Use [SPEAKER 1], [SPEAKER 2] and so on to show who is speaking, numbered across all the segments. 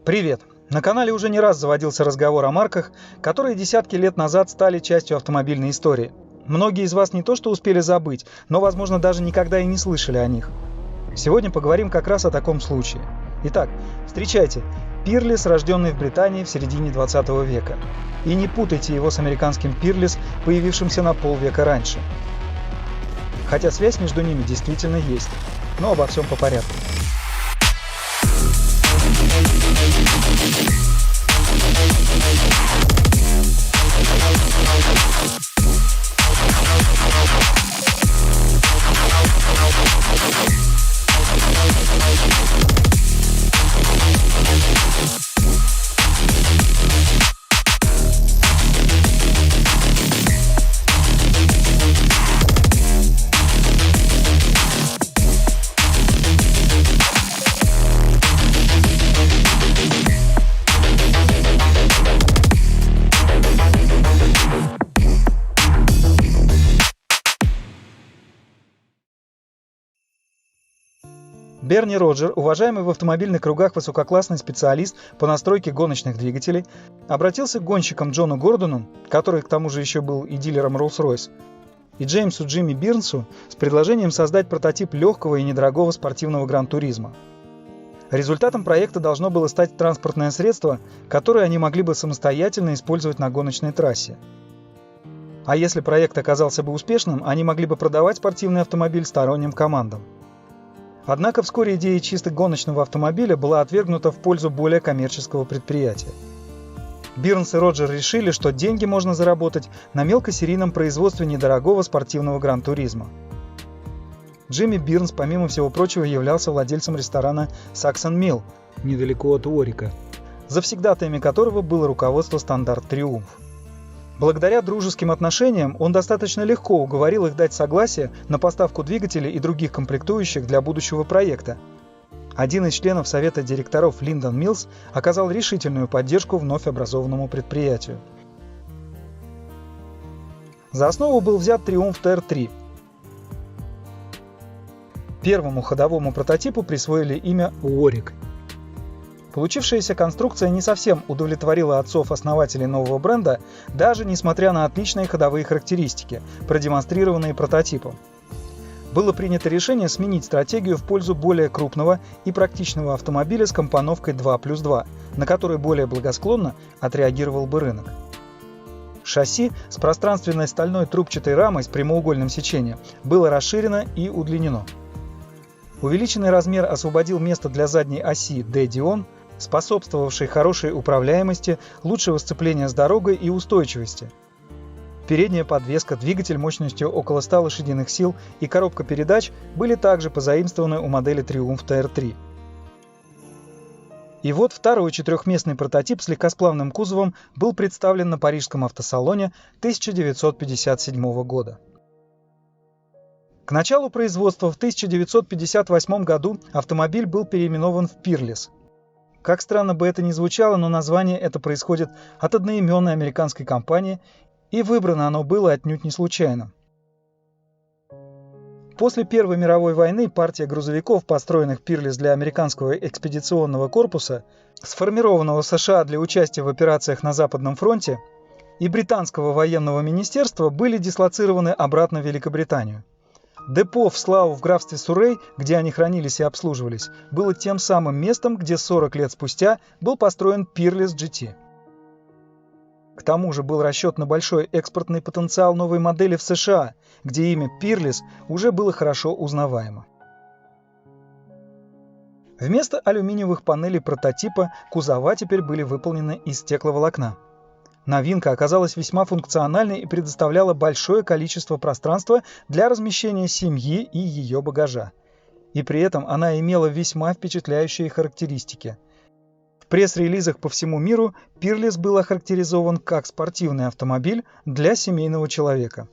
[SPEAKER 1] Привет! На канале уже не раз заводился разговор о марках, которые десятки лет назад стали частью автомобильной истории. Многие из вас не то что успели забыть, но, возможно, даже никогда и не слышали о них. Сегодня поговорим как раз о таком случае. Итак, встречайте, Peerless, рожденный в Британии в середине 20 века. И не путайте его с американским Peerless, появившимся на полвека раньше. Хотя связь между ними действительно есть, но обо всем по порядку. Берни Роджер, уважаемый в автомобильных кругах высококлассный специалист по настройке гоночных двигателей, обратился к гонщикам Джону Гордону, который к тому же еще был и дилером Rolls-Royce, и Джеймсу Джимми Бирнсу с предложением создать прототип легкого и недорогого спортивного гран-туризма. Результатом проекта должно было стать транспортное средство, которое они могли бы самостоятельно использовать на гоночной трассе. А если проект оказался бы успешным, они могли бы продавать спортивный автомобиль сторонним командам. Однако вскоре идея чисто гоночного автомобиля была отвергнута в пользу более коммерческого предприятия. Бирнс и Роджер решили, что деньги можно заработать на мелкосерийном производстве недорогого спортивного гран-туризма. Джимми Бирнс, помимо всего прочего, являлся владельцем ресторана Saxon Mill, недалеко от Уорика, завсегдатаями которого было руководство Стандарт Триумф. Благодаря дружеским отношениям он достаточно легко уговорил их дать согласие на поставку двигателей и других комплектующих для будущего проекта. Один из членов совета директоров Линдон Миллс оказал решительную поддержку вновь образованному предприятию. За основу был взят Триумф TR3. Первому ходовому прототипу присвоили имя Уорик. Получившаяся конструкция не совсем удовлетворила отцов-основателей нового бренда, даже несмотря на отличные ходовые характеристики, продемонстрированные прототипом. Было принято решение сменить стратегию в пользу более крупного и практичного автомобиля с компоновкой 2+2, на который более благосклонно отреагировал бы рынок. Шасси с пространственной стальной трубчатой рамой с прямоугольным сечением было расширено и удлинено. Увеличенный размер освободил место для задней оси D-Dion, способствовавшей хорошей управляемости, лучшего сцепления с дорогой и устойчивости. Передняя подвеска, двигатель мощностью около 100 лошадиных сил и коробка передач были также позаимствованы у модели Triumph TR3. И вот второй четырехместный прототип с легкосплавным кузовом был представлен на Парижском автосалоне 1957 года. К началу производства в 1958 году автомобиль был переименован в Peerless. Как странно бы это ни звучало, но название это происходит от одноименной американской компании, и выбрано оно было отнюдь не случайно. После Первой мировой войны партия грузовиков, построенных Peerless для американского экспедиционного корпуса, сформированного в США для участия в операциях на Западном фронте, и британского военного министерства были дислоцированы обратно в Великобританию. Депо в Слау в графстве Суррей, где они хранились и обслуживались, было тем самым местом, где 40 лет спустя был построен Peerless GT. К тому же был расчет на большой экспортный потенциал новой модели в США, где имя Peerless уже было хорошо узнаваемо. Вместо алюминиевых панелей прототипа кузова теперь были выполнены из стекловолокна. Новинка оказалась весьма функциональной и предоставляла большое количество пространства для размещения семьи и ее багажа. И при этом она имела весьма впечатляющие характеристики. В пресс-релизах по всему миру Peerless был охарактеризован как спортивный автомобиль для семейного человека.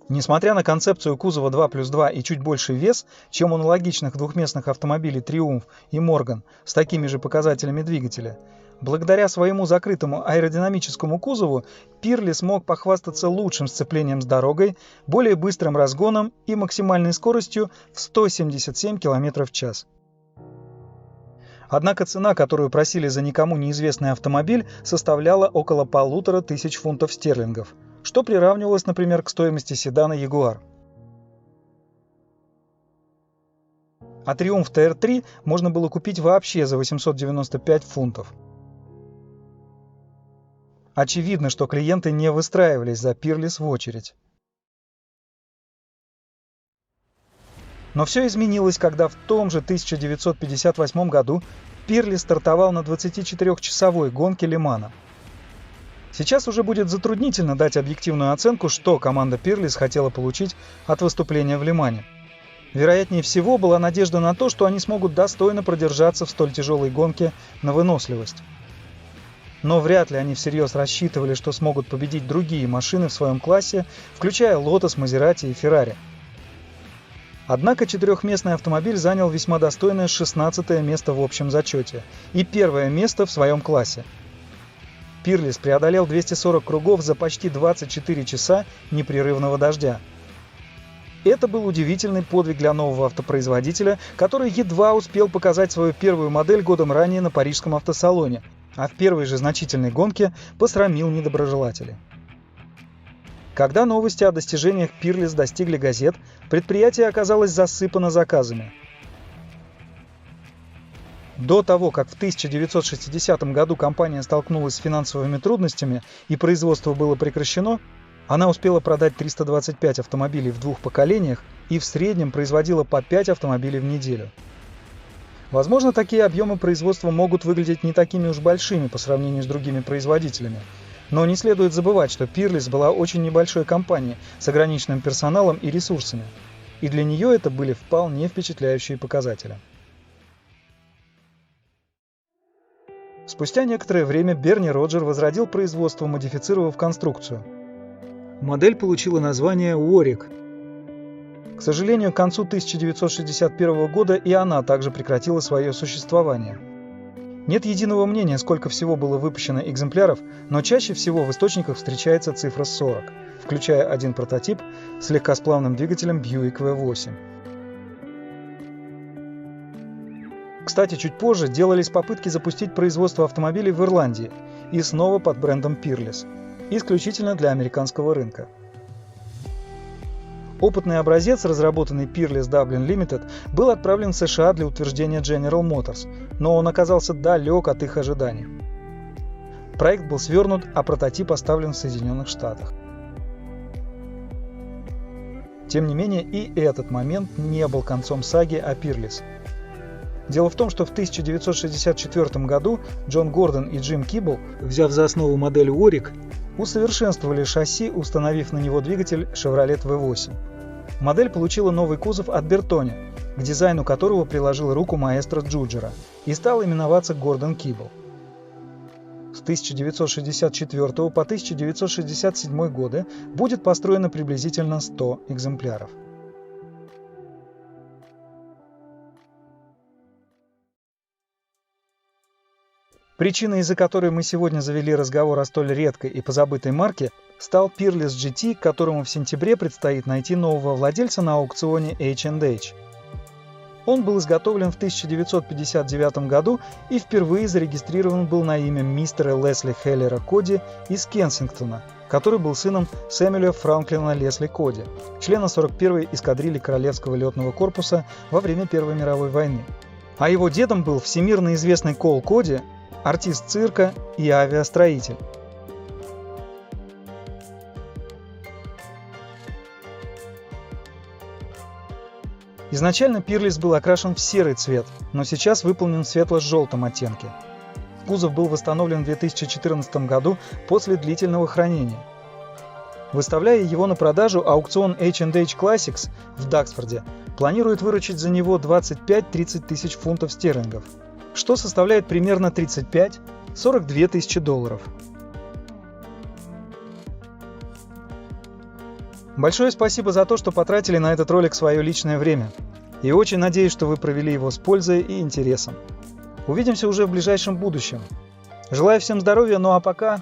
[SPEAKER 1] Несмотря на концепцию кузова 2+2 и чуть больший вес, чем у аналогичных двухместных автомобилей Triumph и Morgan с такими же показателями двигателя, благодаря своему закрытому аэродинамическому кузову Peerless мог похвастаться лучшим сцеплением с дорогой, более быстрым разгоном и максимальной скоростью в 177 км в час. Однако цена, которую просили за никому неизвестный автомобиль, составляла около 1500 фунтов стерлингов, что приравнивалось, например, к стоимости седана Jaguar. А Triumph TR3 можно было купить вообще за 895 фунтов. Очевидно, что клиенты не выстраивались за Peerless в очередь. Но все изменилось, когда в том же 1958 году Peerless стартовал на 24-часовой гонке Ле-Мана. Сейчас уже будет затруднительно дать объективную оценку, что команда Peerless хотела получить от выступления в Ле-Мане. Вероятнее всего была надежда на то, что они смогут достойно продержаться в столь тяжелой гонке на выносливость. Но вряд ли они всерьез рассчитывали, что смогут победить другие машины в своем классе, включая Lotus, Maserati и Ferrari. Однако четырехместный автомобиль занял весьма достойное 16-е место в общем зачете и первое место в своем классе. Peerless преодолел 240 кругов за почти 24 часа непрерывного дождя. Это был удивительный подвиг для нового автопроизводителя, который едва успел показать свою первую модель годом ранее на Парижском автосалоне, а в первой же значительной гонке посрамил недоброжелателей. Когда новости о достижениях Peerless достигли газет, предприятие оказалось засыпано заказами. До того, как в 1960 году компания столкнулась с финансовыми трудностями и производство было прекращено, она успела продать 325 автомобилей в двух поколениях и в среднем производила по 5 автомобилей в неделю. Возможно, такие объемы производства могут выглядеть не такими уж большими по сравнению с другими производителями, но не следует забывать, что Peerless была очень небольшой компанией с ограниченным персоналом и ресурсами, и для нее это были вполне впечатляющие показатели. Спустя некоторое время Берни Роджер возродил производство, модифицировав конструкцию. Модель получила название Warwick. К сожалению, к концу 1961 года и она также прекратила свое существование. Нет единого мнения, сколько всего было выпущено экземпляров, но чаще всего в источниках встречается цифра 40, включая один прототип с легкосплавным двигателем Buick V8. Кстати, чуть позже делались попытки запустить производство автомобилей в Ирландии, и снова под брендом Peerless, исключительно для американского рынка. Опытный образец, разработанный Peerless Dublin Limited, был отправлен в США для утверждения General Motors, но он оказался далек от их ожиданий. Проект был свернут, а прототип оставлен в Соединенных Штатах. Тем не менее, и этот момент не был концом саги о Peerless. Дело в том, что в 1964 году Джон Гордон и Джим Киббл, взяв за основу модель Warwick, усовершенствовали шасси, установив на него двигатель Chevrolet V8. Модель получила новый кузов от Bertone, к дизайну которого приложил руку маэстро Джуджера, и стал именоваться Гордон Киббл. С 1964 по 1967 годы будет построено приблизительно 100 экземпляров. Причиной, из-за которой мы сегодня завели разговор о столь редкой и позабытой марке, стал Peerless GT, которому в сентябре предстоит найти нового владельца на аукционе H&H. Он был изготовлен в 1959 году и впервые зарегистрирован был на имя мистера Лесли Хеллера Коди из Кенсингтона, который был сыном Сэмюэля Франклина Лесли Коди, члена 41-й эскадрильи Королевского летного корпуса во время Первой мировой войны. А его дедом был всемирно известный Кол Коди, артист цирка и авиастроитель. Изначально Peerless был окрашен в серый цвет, но сейчас выполнен в светло-желтом оттенке. Кузов был восстановлен в 2014 году после длительного хранения. Выставляя его на продажу, аукцион H&H Classics в Даксфорде планирует выручить за него 25-30 тысяч фунтов стерлингов, что составляет примерно 35-42 тысячи долларов. Большое спасибо за то, что потратили на этот ролик свое личное время. И очень надеюсь, что вы провели его с пользой и интересом. Увидимся уже в ближайшем будущем. Желаю всем здоровья, ну а пока...